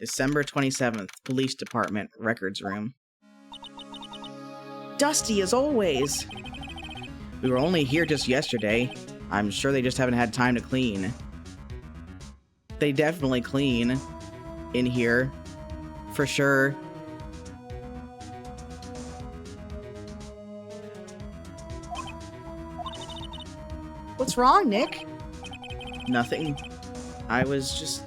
December 27th, Police Department, Records Room. Dusty as always. We were only here just yesterday. I'm sure they just haven't had time to clean. They definitely clean in here, for sure. What's wrong, Nick? Nothing. I was just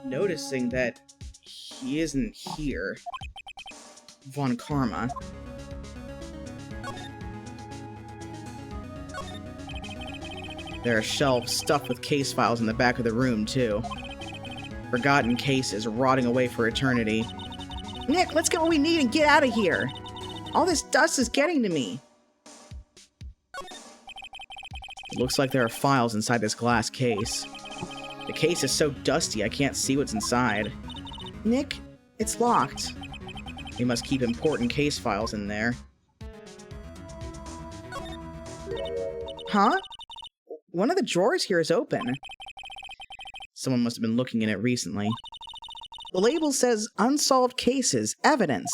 noticing that he isn't here. Von Karma. There are shelves stuffed with case files in the back of the room, too. Forgotten cases rotting away for eternity. Nick, let's get what we need and get out of here. All this dust is getting to me. It looks like there are files inside this glass case. The case is so dusty I can't see what's inside. Nick, it's locked. We must keep important case files in there. Huh? One of the drawers here is open. Someone must have been looking in it recently. The label says unsolved cases, evidence.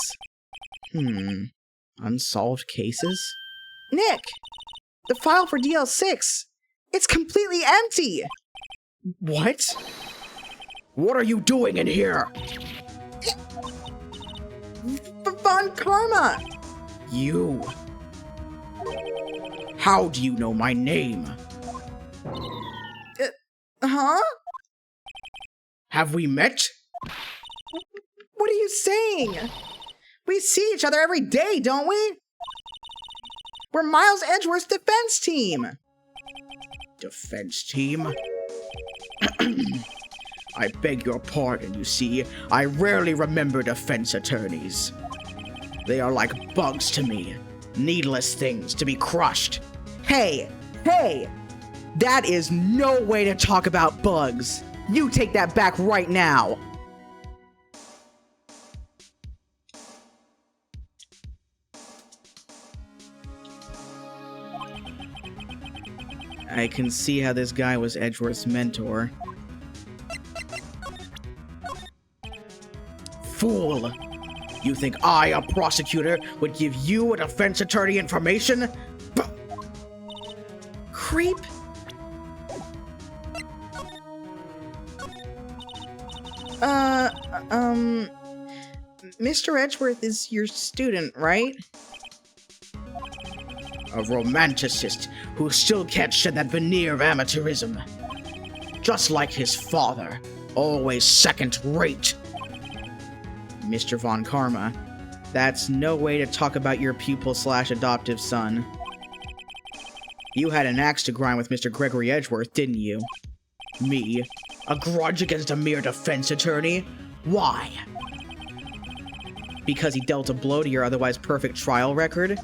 Unsolved cases? Nick! The file for DL6! It's completely empty! What? What are you doing in here? Von Karma! You. How do you know my name? Huh? Have we met? What are you saying? We see each other every day, don't we? We're Miles Edgeworth's defense team! Defense team? I beg your pardon, you see. I rarely remember defense attorneys. They are like bugs to me. Needless things to be crushed. Hey! That is no way to talk about bugs. You take that back right now. I can see how this guy was Edgeworth's mentor. Fool! You think I, a prosecutor, would give you, a defense attorney, information? Creep! Mr. Edgeworth is your student, right? A romanticist who still can't shed that veneer of amateurism. Just like his father, always second-rate. Mr. Von Karma, that's no way to talk about your pupil/adoptive son. You had an axe to grind with Mr. Gregory Edgeworth, didn't you? Me? A grudge against a mere defense attorney? Why? Because he dealt a blow to your otherwise perfect trial record?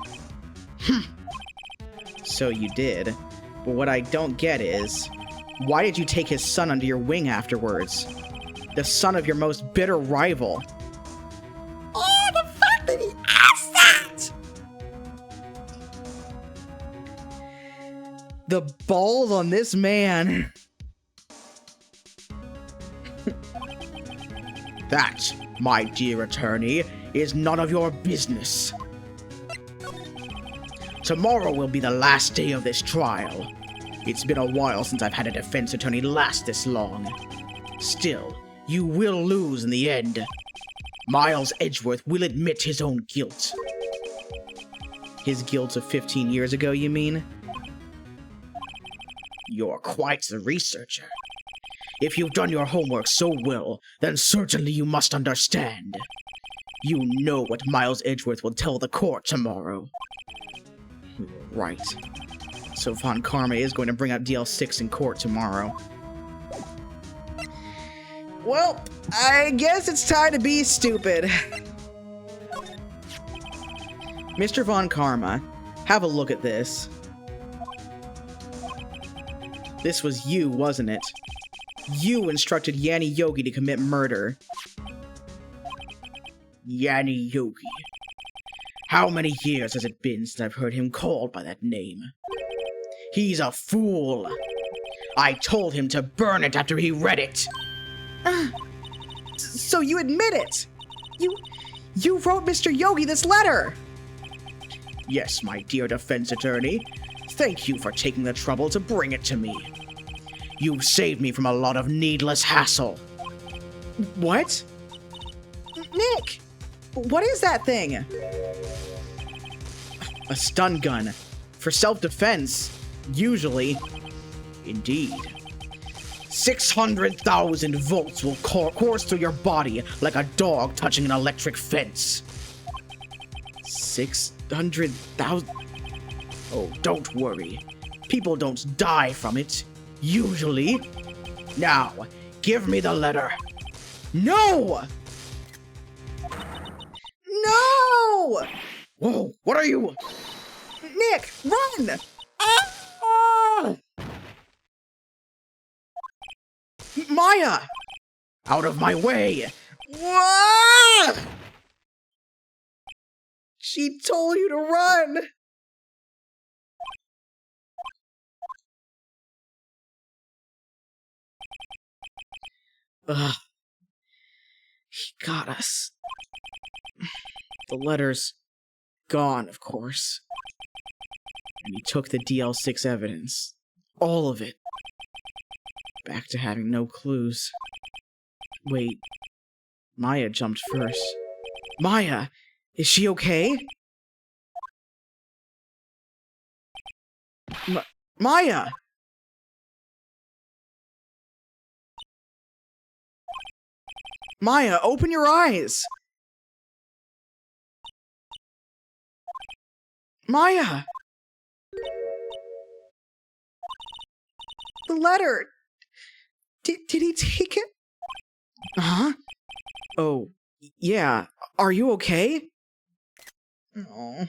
So you did. But what I don't get is, why did you take his son under your wing afterwards? The son of your most bitter rival. Oh, the fact that he asked that! The balls on this man. That, my dear attorney, is none of your business. Tomorrow will be the last day of this trial. It's been a while since I've had a defense attorney last this long. Still, you will lose in the end. Miles Edgeworth will admit his own guilt. His guilt of 15 years ago, you mean? You're quite the researcher. If you've done your homework so well, then certainly you must understand. You know what Miles Edgeworth will tell the court tomorrow. Right. So Von Karma is going to bring up DL6 in court tomorrow. Well, I guess it's time to be stupid. Mr. Von Karma, have a look at this. This was you, wasn't it? You instructed Yanni Yogi to commit murder. Yanni Yogi. How many years has it been since I've heard him called by that name? He's a fool. I told him to burn it after he read it. So you admit it? You wrote Mr. Yogi this letter! Yes, my dear defense attorney. Thank you for taking the trouble to bring it to me. You've saved me from a lot of needless hassle. What? Nick! What is that thing? A stun gun. For self-defense, usually. Indeed. 600,000 volts will course through your body like a dog touching an electric fence. 600,000? Oh, don't worry. People don't die from it. Usually. Now, give me the letter. No! No! Whoa, what are you? Nick, run! Ah! Maya! Out of my way! What? She told you to run! Ugh. He got us. The letter's gone, of course. And he took the DL6 evidence. All of it. Back to having no clues. Wait. Maya jumped first. Maya! Is she okay? Maya! Maya, open your eyes! Maya! The letter! Did he take it? Huh? Oh, yeah. Are you okay? Oh.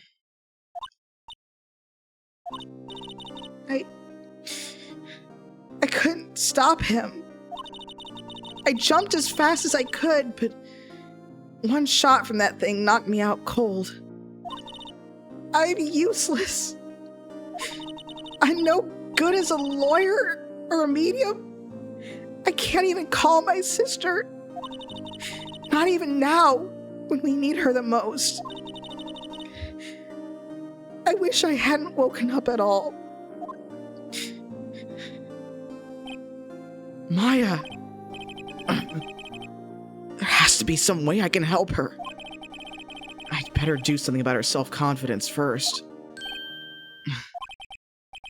I couldn't stop him. I jumped as fast as I could, but one shot from that thing knocked me out cold. I'm useless. I'm no good as a lawyer or a medium. I can't even call my sister. Not even now, when we need her the most. I wish I hadn't woken up at all. Maya! There has to be some way I can help her. I'd better do something about her self-confidence first.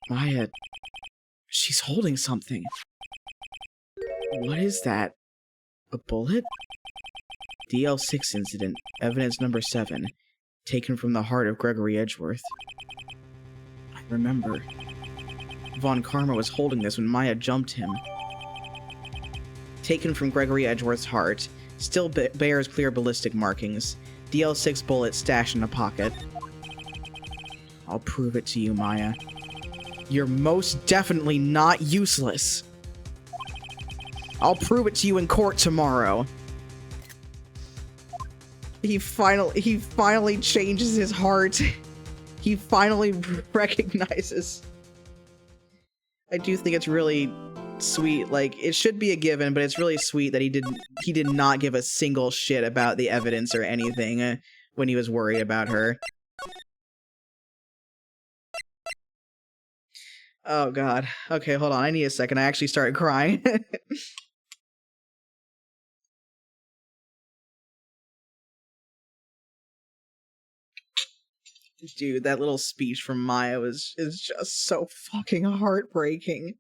Maya... she's holding something. What is that? A bullet? DL6 incident, evidence number 7, taken from the heart of Gregory Edgeworth. I remember. Von Karma was holding this when Maya jumped him. Taken from Gregory Edgeworth's heart, still bears clear ballistic markings. DL6 bullet stashed in a pocket. I'll prove it to you, Maya. You're most definitely not useless. I'll prove it to you in court tomorrow. He finally changes his heart. He finally recognizes. I do think it's really sweet. Like, it should be a given, but it's really sweet that he did not give a single shit about the evidence or anything when he was worried about her. Oh god. Okay, hold on. I need a second. I actually started crying. Dude, that little speech from Maya is just so fucking heartbreaking.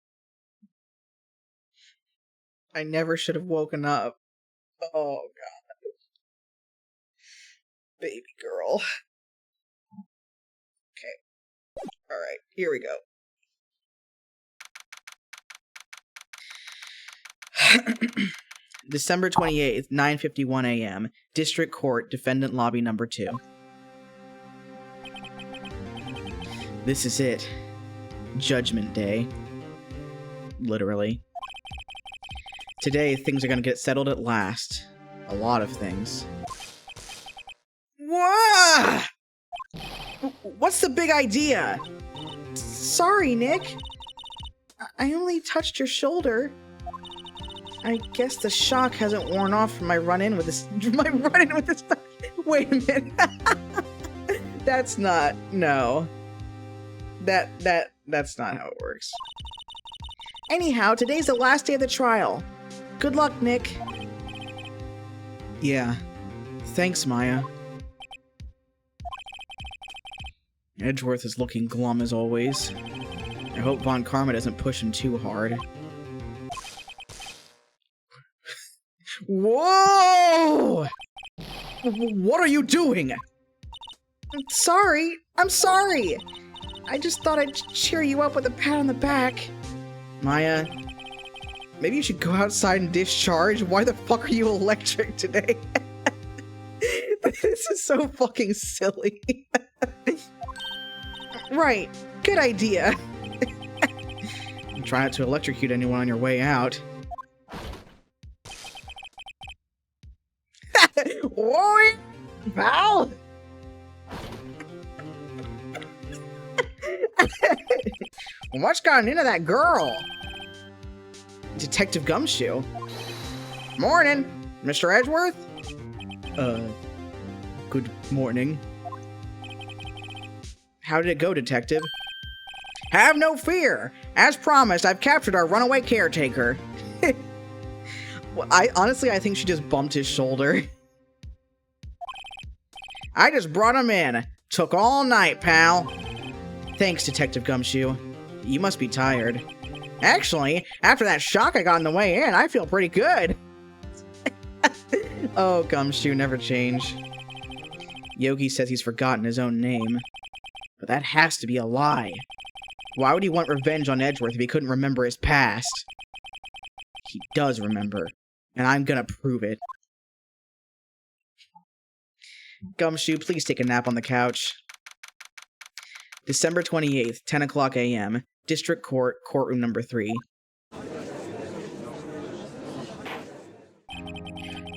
I never should have woken up. Oh god. Baby girl. Okay. Alright, here we go. December 28th, 9:51 a.m. District Court, Defendant Lobby Number 2. This is it. Judgment Day. Literally. Today, things are gonna get settled at last. A lot of things. Whoa! What's the big idea? Sorry, Nick. I only touched your shoulder. I guess the shock hasn't worn off from my run-in with this. Wait a minute. That's not. No. That's not how it works. Anyhow, today's the last day of the trial. Good luck, Nick. Yeah. Thanks, Maya. Edgeworth is looking glum as always. I hope Von Karma doesn't push him too hard. Whoa! What are you doing? I'm sorry. I just thought I'd cheer you up with a pat on the back. Maya, maybe you should go outside and discharge. Why the fuck are you electric today? This is so fucking silly. Right, good idea. Try not to electrocute anyone on your way out. Oi, pal! What's gotten into that girl? Detective Gumshoe. Morning, Mr. Edgeworth. Good morning. How did it go, Detective? Have no fear. As promised, I've captured our runaway caretaker. Well, I think she just bumped his shoulder. I just brought him in. Took all night, pal. Thanks, Detective Gumshoe. You must be tired. Actually, after that shock I got on the way in, I feel pretty good. Oh, Gumshoe, never change. Yogi says he's forgotten his own name. But that has to be a lie. Why would he want revenge on Edgeworth if he couldn't remember his past? He does remember, and I'm gonna prove it. Gumshoe, please take a nap on the couch. December 28th, 10 o'clock a.m., District Court, Courtroom Number 3.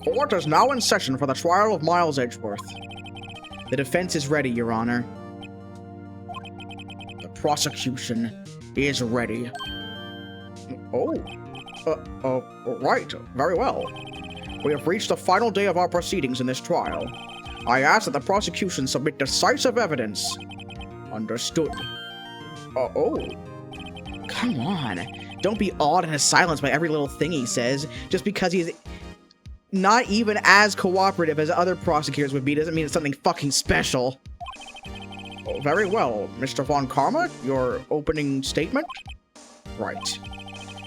Court is now in session for the trial of Miles Edgeworth. The defense is ready, Your Honor. The prosecution is ready. Right. Very well. We have reached the final day of our proceedings in this trial. I ask that the prosecution submit decisive evidence. Understood. Come on. Don't be awed into silence by every little thing he says. Just because he's not even as cooperative as other prosecutors would be doesn't mean it's something fucking special. Oh, very well. Mr. Von Karma, your opening statement? Right.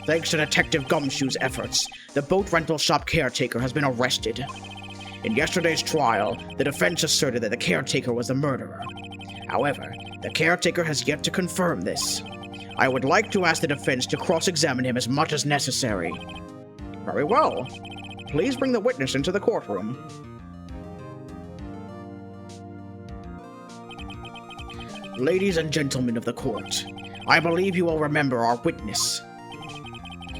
Thanks to Detective Gumshoe's efforts, the boat rental shop caretaker has been arrested. In yesterday's trial, the defense asserted that the caretaker was the murderer. However, the caretaker has yet to confirm this. I would like to ask the defense to cross-examine him as much as necessary. Very well. Please bring the witness into the courtroom. Ladies and gentlemen of the court, I believe you will remember our witness.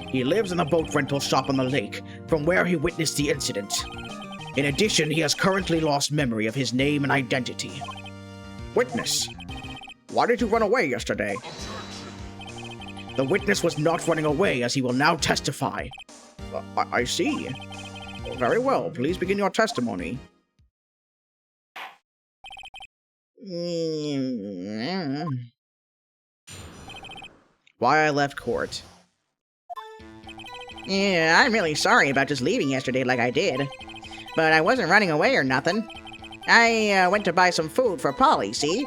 He lives in the boat rental shop on the lake, from where he witnessed the incident. In addition, he has currently lost memory of his name and identity. Witness, why did you run away yesterday? The witness was not running away, as he will now testify. I see. Very well, please begin your testimony. Why I left court. Yeah, I'm really sorry about just leaving yesterday like I did. But I wasn't running away or nothing. I went to buy some food for Polly, see?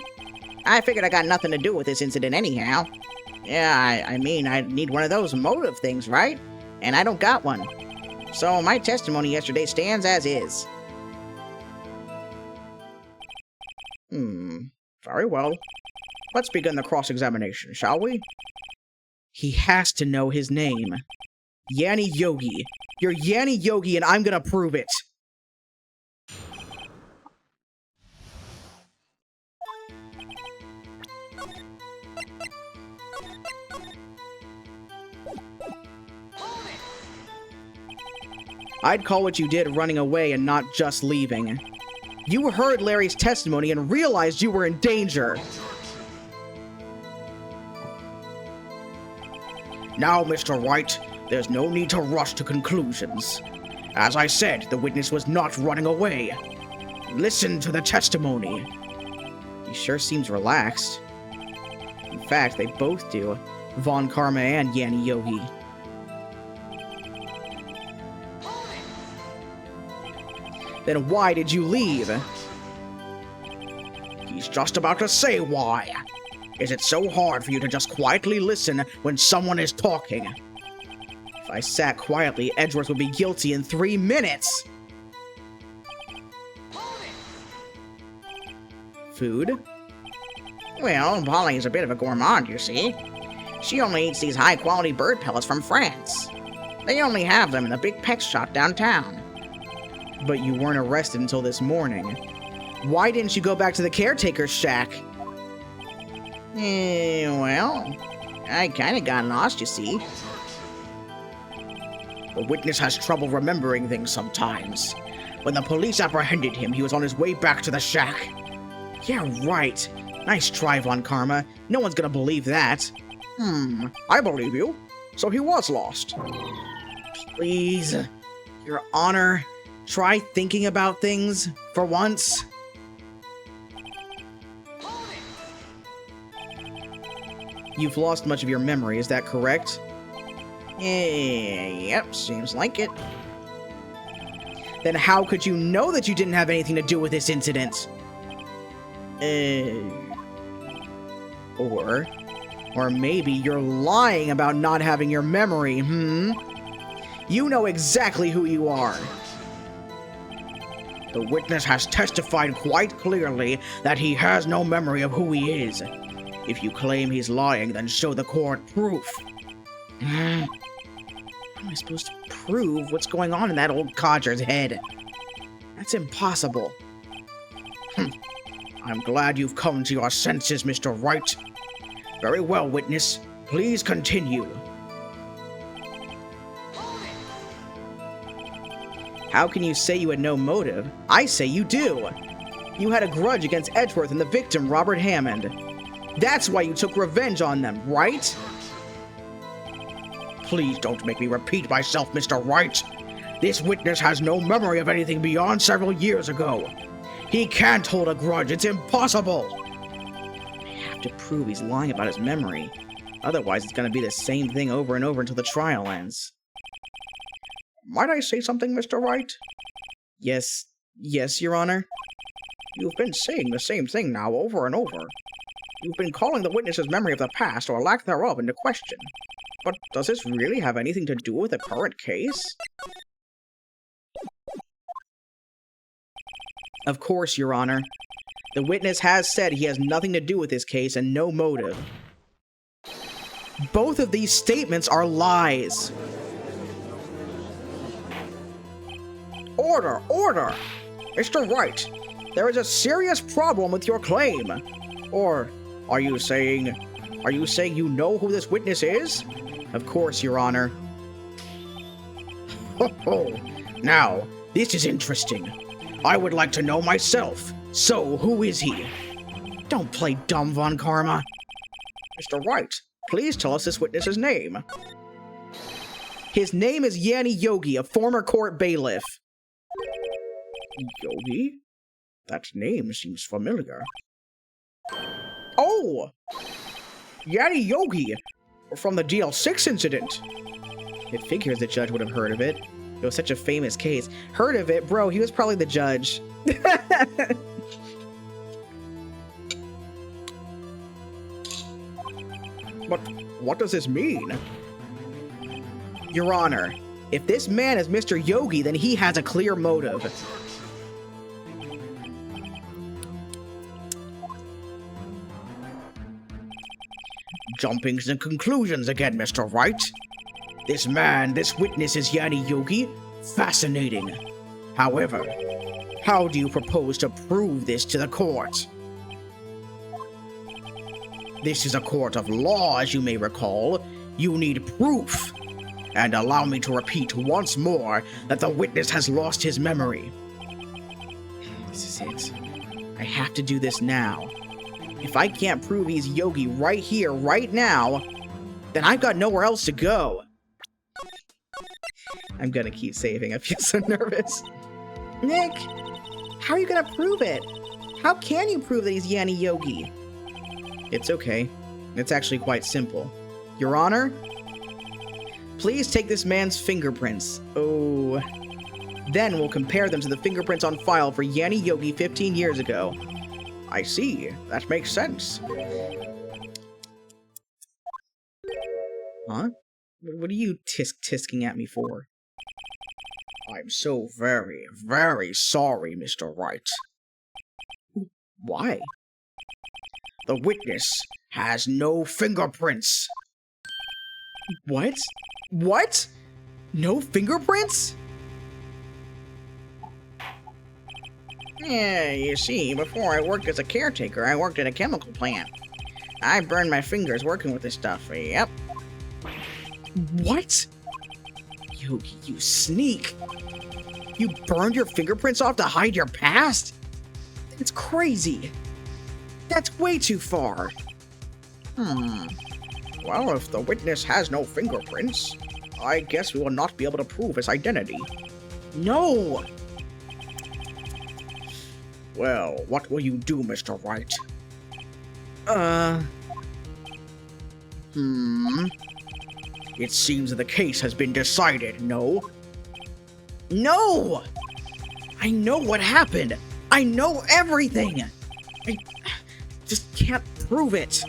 I figured I got nothing to do with this incident anyhow. Yeah, I mean, I need one of those motive things, right? And I don't got one. So my testimony yesterday stands as is. Very well. Let's begin the cross-examination, shall we? He has to know his name. Yanni Yogi. You're Yanni Yogi, and I'm gonna prove it. I'd call what you did running away and not just leaving. You heard Larry's testimony and realized you were in danger. Now, Mr. Wright, There's no need to rush to conclusions. As I said, the witness was not running away. Listen to the testimony. He sure seems relaxed. In fact, they both do. Von Karma and Yanni Yogi. Then why did you leave? He's just about to say why. Is it so hard for you to just quietly listen when someone is talking? If I sat quietly, Edgeworth would be guilty in 3 minutes. Food? Well, Polly is a bit of a gourmand, you see. She only eats these high-quality bird pellets from France. They only have them in the big pet shop downtown. But you weren't arrested until this morning. Why didn't you go back to the caretaker's shack? Well, I kinda got lost, you see. The witness has trouble remembering things sometimes. When the police apprehended him, he was on his way back to the shack. Yeah, right. Nice try, Von Karma. No one's gonna believe that. I believe you. So he was lost. Please, Your Honor, try thinking about things for once. You've lost much of your memory, is that correct? Yep, seems like it. Then how could you know that you didn't have anything to do with this incident? Or maybe you're lying about not having your memory, You know exactly who you are. The witness has testified quite clearly that he has no memory of who he is. If you claim he's lying, then show the court proof. How am I supposed to prove what's going on in that old codger's head? That's impossible. I'm glad you've come to your senses, Mr. Wright. Very well, witness. Please continue. How can you say you had no motive? I say you do. You had a grudge against Edgeworth and the victim, Robert Hammond. That's why you took revenge on them, right? Please don't make me repeat myself, Mr. Wright. This witness has no memory of anything beyond several years ago. He can't hold a grudge. It's impossible. I have to prove he's lying about his memory. Otherwise, it's going to be the same thing over and over until the trial ends. Might I say something, Mr. Wright? Yes, Your Honor. You've been saying the same thing now over and over. You've been calling the witness's memory of the past or lack thereof into question. But does this really have anything to do with the current case? Of course, Your Honor. The witness has said he has nothing to do with this case and no motive. Both of these statements are lies. Order! Order! Mr. Wright, there is a serious problem with your claim. Or are you saying you know who this witness is? Of course, Your Honor. Now, this is interesting. I would like to know myself. So, who is he? Don't play dumb, Von Karma. Mr. Wright, please tell us this witness's name. His name is Yanni Yogi, a former court bailiff. Yogi? That name seems familiar. Oh! Yanni Yogi! From the DL6 incident. It figures the judge would have heard of it. It was such a famous case. Heard of it? Bro, he was probably the judge. But what does this mean? Your Honor, if this man is Mr. Yogi, then he has a clear motive. Jumping to conclusions again, Mr. Wright. This witness is Yanni Yogi. Fascinating. However, how do you propose to prove this to the court? This is a court of law, as you may recall. You need proof. And allow me to repeat once more that the witness has lost his memory. This is it. I have to do this now. If I can't prove he's Yogi right here, right now, then I've got nowhere else to go. I'm gonna keep saving. I feel so nervous. Nick, how are you gonna prove it? How can you prove that he's Yanni Yogi? It's okay. It's actually quite simple. Your Honor, please take this man's fingerprints. Oh. Then we'll compare them to the fingerprints on file for Yanni Yogi 15 years ago. I see. That makes sense. Huh? What are you tisking at me for? I'm so very, very sorry, Mr. Wright. Why? The witness has no fingerprints. What? What? No fingerprints? Yeah, you see, before I worked as a caretaker, I worked at a chemical plant. I burned my fingers working with this stuff, yep. What? Yogi, you sneak! You burned your fingerprints off to hide your past? It's crazy. That's way too far. Well, if the witness has no fingerprints, I guess we will not be able to prove his identity. No! Well, what will you do, Mr. Wright? It seems that the case has been decided, no? No! I know what happened! I know everything! I just can't prove it.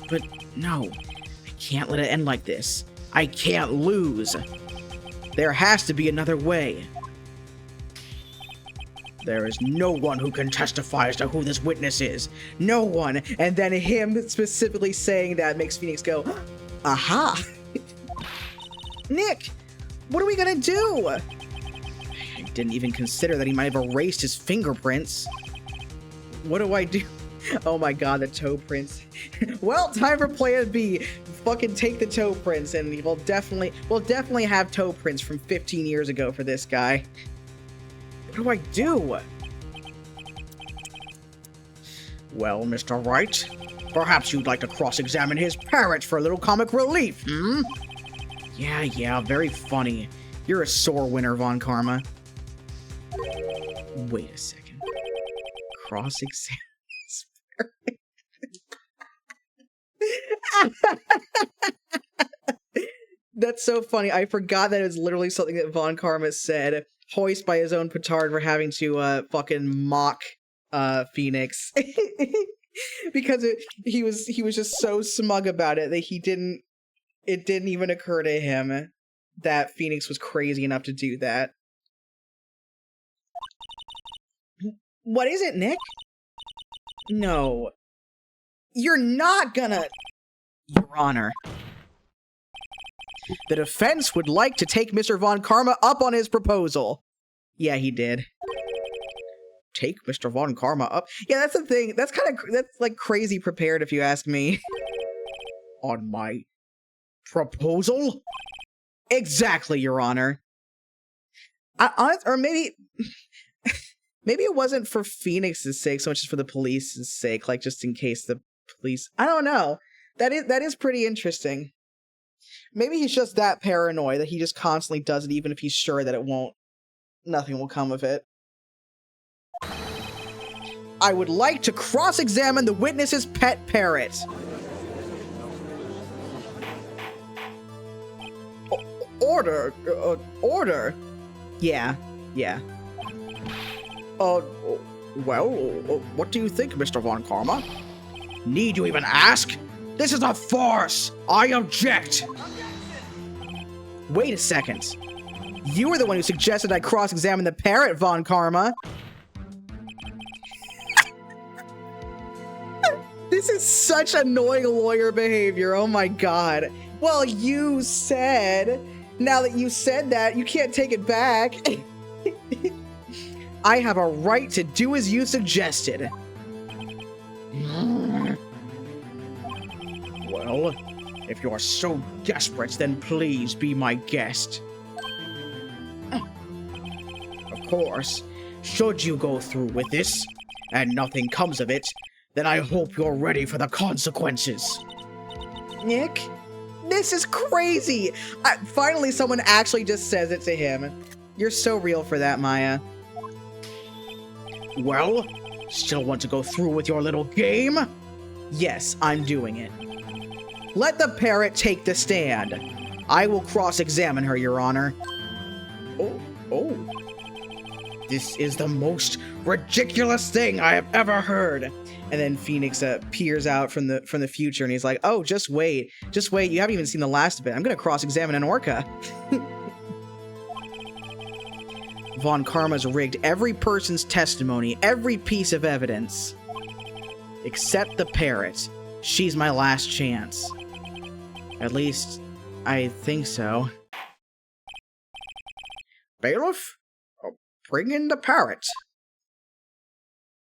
But no, I can't let it end like this. I can't lose. There has to be another way. There is no one who can testify as to who this witness is. No one. And then him specifically saying that makes Phoenix go, aha! Nick, what are we gonna do? I didn't even consider that he might have erased his fingerprints. What do I do? Oh my god, the toe prints. Well, time for plan B. Fucking take the toe prints, and we'll definitely have toe prints from 15 years ago for this guy. What do I do? Well, Mr. Wright, perhaps you'd like to cross-examine his parrot for a little comic relief, hmm? Yeah, very funny. You're a sore winner, Von Karma. Wait a second. Cross-examine his parrot. That's so funny. I forgot that it was literally something that Von Karma said. Hoist by his own petard for having to fucking mock Phoenix. Because he was just so smug about it that it didn't even occur to him that Phoenix was crazy enough to do that. What is it, Nick? No. You're not gonna... Your Honor. The defense would like to take Mr. Von Karma up on his proposal. Yeah, he did. Take Mr. Von Karma up? Yeah, that's the thing. That's like crazy prepared if you ask me. On my proposal? Exactly, Your Honor. Or maybe... maybe it wasn't for Phoenix's sake so much as for the police's sake, like just in case the police... I don't know. That is pretty interesting. Maybe he's just that paranoid that he just constantly does it even if he's sure that nothing will come of it. I would like to cross-examine the witness's pet parrot. Order? Order? Yeah. Well, what do you think, Mr. Von Karma? Need you even ask? This is a farce! I object! Wait a second. You were the one who suggested I cross-examine the parrot, Von Karma. This is such annoying lawyer behavior, oh my god. Well, you said... Now that you said that, you can't take it back. I have a right to do as you suggested. Well, if you're so desperate, then please be my guest. Of course, should you go through with this, and nothing comes of it, then I hope you're ready for the consequences. Nick? This is crazy. Finally, someone actually just says it to him. You're so real for that, Maya. Well, still want to go through with your little game? Yes, I'm doing it. Let the parrot take the stand. I will cross-examine her, Your Honor. Oh. This is the most ridiculous thing I have ever heard. And then Phoenix peers out from the future, and he's like, "Oh, just wait. You haven't even seen the last of it. I'm gonna cross-examine an orca." Von Karma's rigged every person's testimony, every piece of evidence, except the parrot. She's my last chance. At least, I think so. Bailiff, bring in the parrot.